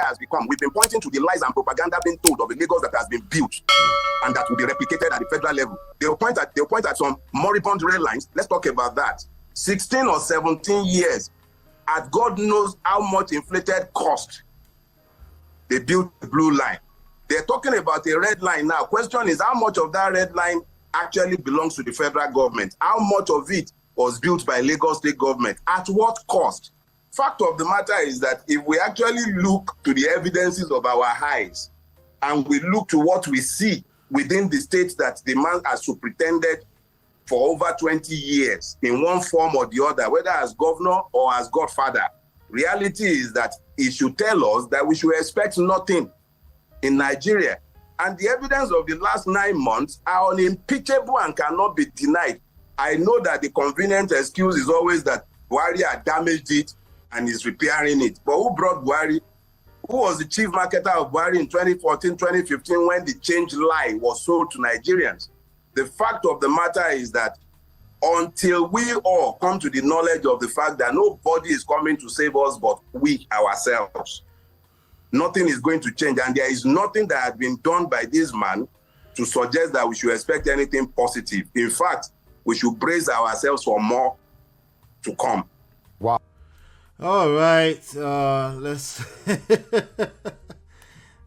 Nigeria has become. We've been pointing to the lies and propaganda being told of a Lagos that has been built and that will be replicated at the federal level. They'll point at some moribund rail lines. Let's talk about that. 16 or 17 years at God knows how much inflated cost they built the blue line. They're talking about a red line now. Question is, how much of that red line actually belongs to the federal government? How much of it was built by Lagos state government? At what cost? Fact of the matter is that if we actually look to the evidences of our eyes and we look to what we see within the states that the man has superintended for over 20 years in one form or the other, whether as governor or as godfather, reality is that he should tell us that we should expect nothing in Nigeria. And the evidence of the last 9 months are unimpeachable and cannot be denied. I know that the convenient excuse is always that Buhari had damaged it and is repairing it. But who brought Buhari? Who was the chief marketer of Buhari in 2014, 2015 when the change lie was sold to Nigerians? The fact of the matter is that until we all come to the knowledge of the fact that nobody is coming to save us but we ourselves, nothing is going to change. And there is nothing that has been done by this man to suggest that we should expect anything positive. In fact, we should brace ourselves for more to come. Wow. All right. Let's...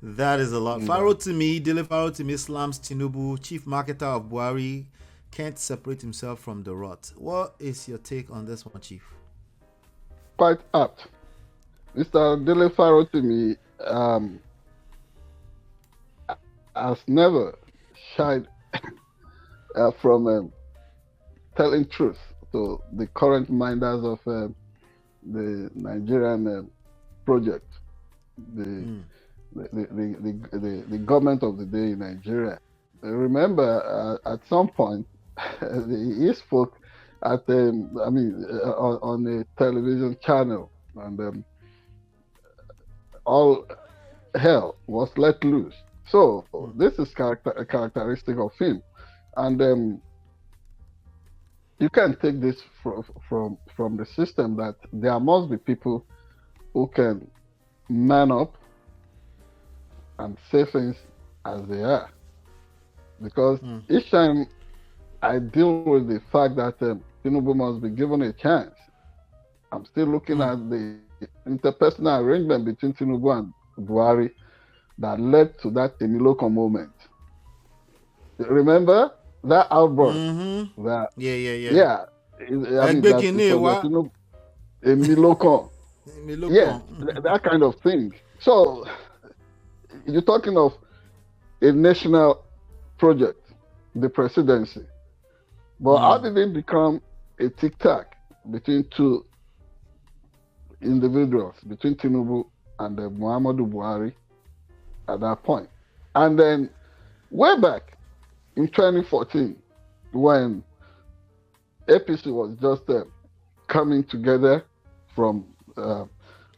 That is a lot. FAROTIMI, DELE FAROTIMI slams TINUBU, chief marketer of Buhari, can't separate himself from the rot. What is your take on this one, Chief? Quite apt. Mr. DELE FAROTIMI has never shied from telling truth to the current minders of the Nigerian project, the government of the day in Nigeria. Remember, at some point, he spoke at on a television channel, and all hell was let loose. So this is a characteristic of him, and you can take this from the system that there must be people who can man up and say things as they are. Because each time I deal with the fact that TINUBU must be given a chance, I'm still looking at the interpersonal arrangement between TINUBU and Buhari that led to that Emiloko moment. Remember that outburst? That, yeah. Emiloko. Yeah, that kind of thing. So you're talking of a national project, the presidency. But how did it become a tic-tac between two individuals, between TINUBU and Muhammadu Buhari at that point? And then way back in 2014, when APC was just coming together from the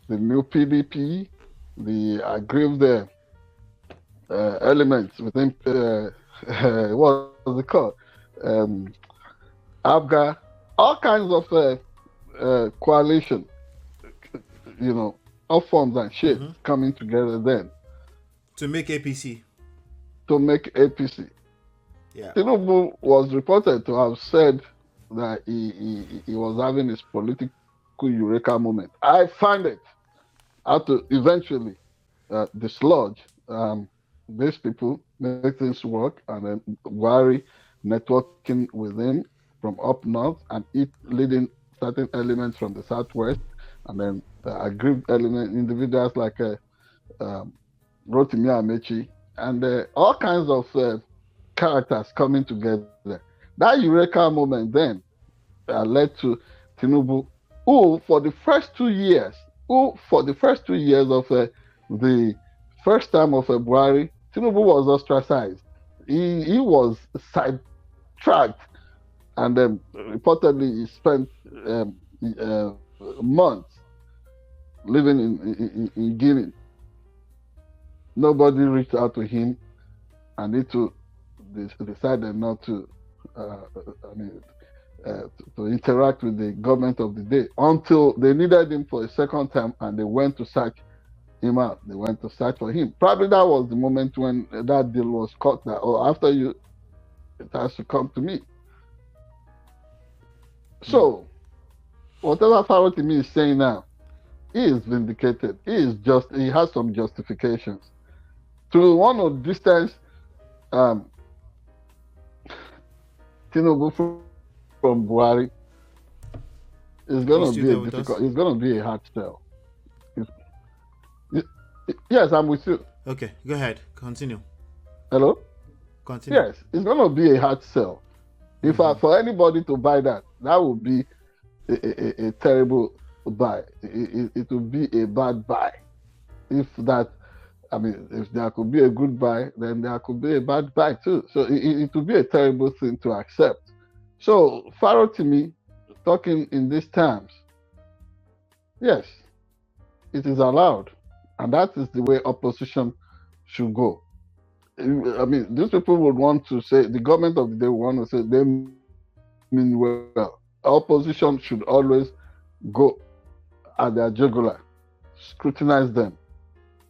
new PDP, the aggrieved elements within what was it called? ABGA, all kinds of coalition, all forms and shit coming together then. To make APC. Yeah. TINUBU was reported to have said that he was having his political eureka moment. I find it out to eventually dislodge these people, make things work, and then Buhari networking with him from up north and it leading certain elements from the southwest, and then aggrieved individuals like Rotimi Amechi, and all kinds of characters coming together. That eureka moment then led to TINUBU, who for the first 2 years of the first time of Buhari, TINUBU was ostracized. He was sidetracked, and reportedly he spent months living in Guinea. Nobody reached out to him, and he too decided not to to interact with the government of the day until they needed him for a second time, and they went to sack him out. They went to search for him. Probably that was the moment when that deal was cut. That after you, it has to come to me. So, whatever FAROTIMI is saying now, he is vindicated. He has some justifications. To want to distance TINUBU from Buhari is going to be a difficult. It's going to be a hard sell. Yes, I'm with you. Okay, go ahead. Continue. Hello? Continue. Yes, it's going to be a hard sell. If for anybody to buy that, that would be a terrible buy. It would be a bad buy. If there could be a good buy, then there could be a bad buy too. So it would be a terrible thing to accept. So FAROTIMI, talking in these terms, yes, it is allowed. And that is the way opposition should go. These people would want to say, the government of the day would want to say they mean well. Opposition should always go at their jugular, scrutinize them,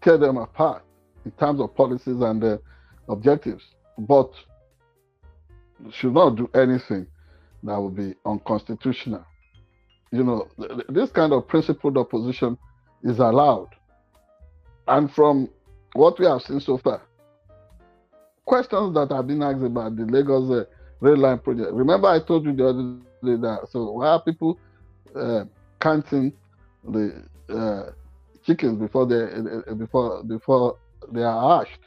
tear them apart in terms of policies and objectives, but should not do anything that would be unconstitutional. This kind of principled opposition is allowed. And from what we have seen so far, questions that have been asked about the Lagos rail line project. Remember, I told you the other day that. So why are people counting the chickens before they are hatched?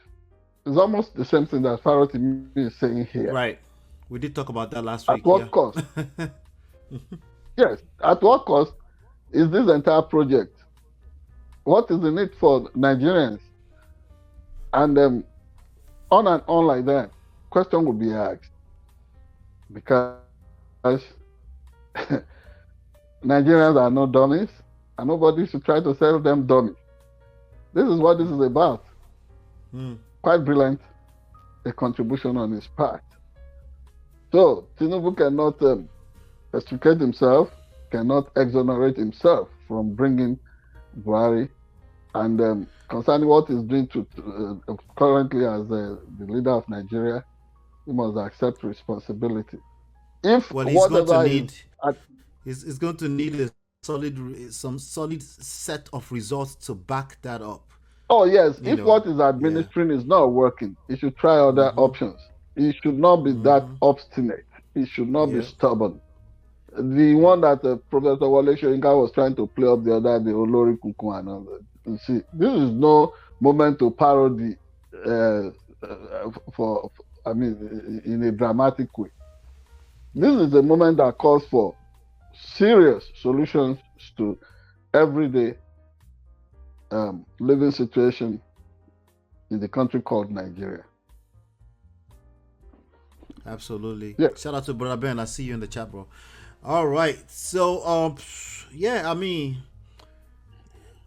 It's almost the same thing that FAROTIMI is saying here. Right. We did talk about that last week. At what cost? Yes. At what cost is this entire project? What is in it for Nigerians? And on and on like that. Question will be asked. Because Nigerians are no dummies, and nobody should try to sell them dummies. This is what this is about. Quite brilliant, a contribution on his part. So TINUBU cannot extricate himself, cannot exonerate himself from bringing Buhari, and concerning what he's doing currently as the leader of Nigeria, he must accept responsibility. He's going to need some solid set of results to back that up. Oh yes, if what he's administering is not working, he should try other options. He should not be that obstinate. He should not be stubborn. The one that Professor Wale Soyinka was trying to play up the other day, Olori Kuku and all that. You see, this is no moment to parody in a dramatic way. This is a moment that calls for serious solutions to everyday living situation in the country called Nigeria. Absolutely. Yeah. Shout out to Brother Ben. I see you in the chat, bro. All right. So,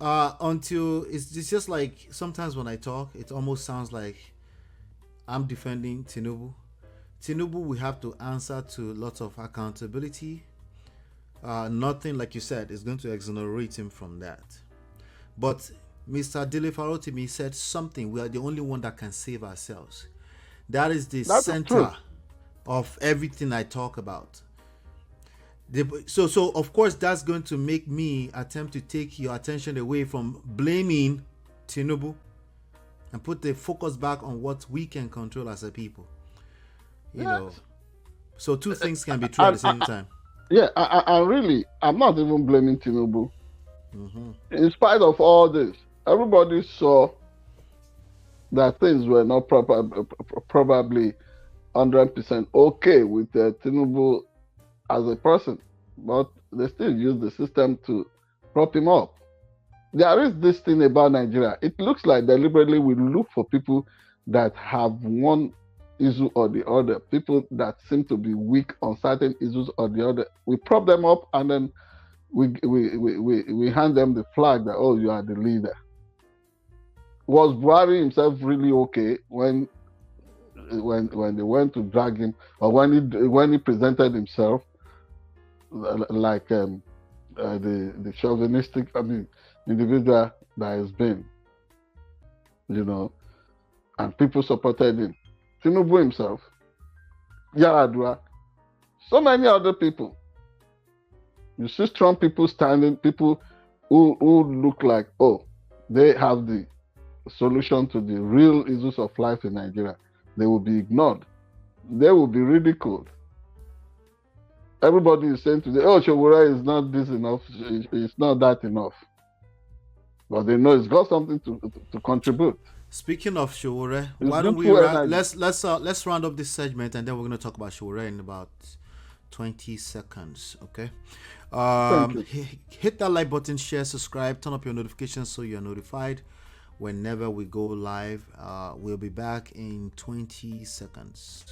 until it's just like sometimes when I talk, it almost sounds like I'm defending TINUBU. TINUBU will have to answer to lots of accountability. Nothing, like you said, is going to exonerate him from that. But Mr. DELE FAROTIMI said something. We are the only one that can save ourselves. That is the center of everything I talk about. So of course that's going to make me attempt to take your attention away from blaming TINUBU and put the focus back on what we can control as a people. You know, so two things can be true at the same time. Yeah, I'm not even blaming TINUBU. In spite of all this, everybody saw that things were not probably 100% okay with TINUBU as a person, but they still use the system to prop him up. There is this thing about Nigeria. It looks like deliberately we look for people that have one issue or the other, people that seem to be weak on certain issues or the other. We prop them up and then we hand them the flag that, oh, you are the leader. Was Buhari himself really okay when they went to drag him, or when he presented himself like the chauvinistic individual that has been? and people supported him. Tinubu himself, Yaradua, so many other people. You see strong people standing, people who look like, oh, they have the solution to the real issues of life in Nigeria. They will be ignored. They will be ridiculed. Everybody is saying today, oh, Showore is not this enough, it's not that enough. But they know it's got something to contribute. Speaking of Showore, why don't we let's round up this segment, and then we're going to talk about Showore in about 20 seconds. Okay. Hit that like button, share, subscribe, turn up your notifications so you're notified whenever we go live. We'll be back in 20 seconds.